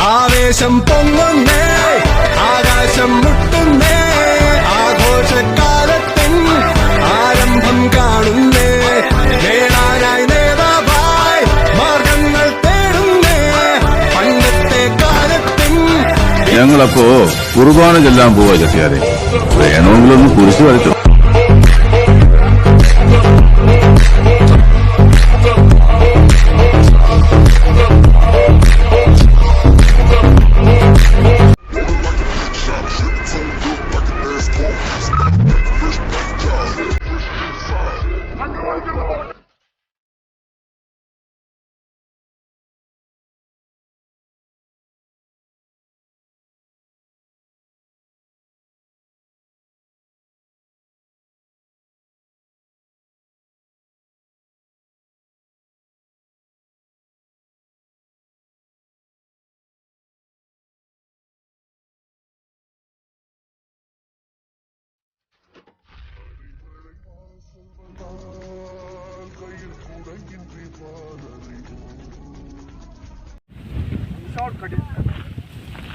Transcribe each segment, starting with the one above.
ആവേശം പൊങ്ങുന്നേ, ആകാശം മുട്ടുന്നേ, ആഘോഷക്കാലത്തിൻ ആരംഭം കാണുന്നേ, നേടാനായി നേതാവായി മാർഗങ്ങൾ തേടുന്നേ, പണ്ടത്തെ കാലത്തിൻ. ഞങ്ങളപ്പോ കുർബാന ചെല്ലാൻ പോവാ ചെട്ടിയാരെ, വേണമെങ്കിലൊന്ന് കുരിശ് വരച്ചോ.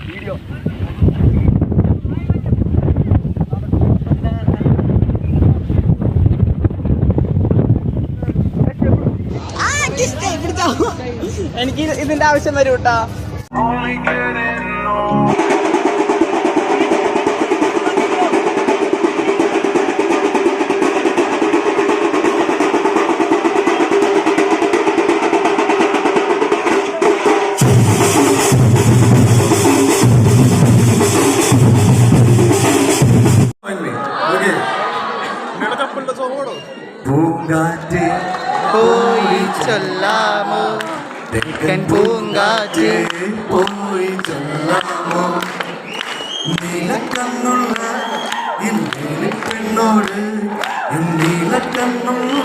വീഡിയോ എനിക്ക് ഇതിന്റെ ആവശ്യം വരും കേട്ടോ. പൂങ്കാറ്റ് പോയി ചൊല്ലാമോ, തെക്കൻ പൂങ്കാറ്റ് പോയി ചൊല്ലാമോ, നീലക്കണ്ണുള്ള പെണ്ണോട് നീലക്കണ്ണുള്ള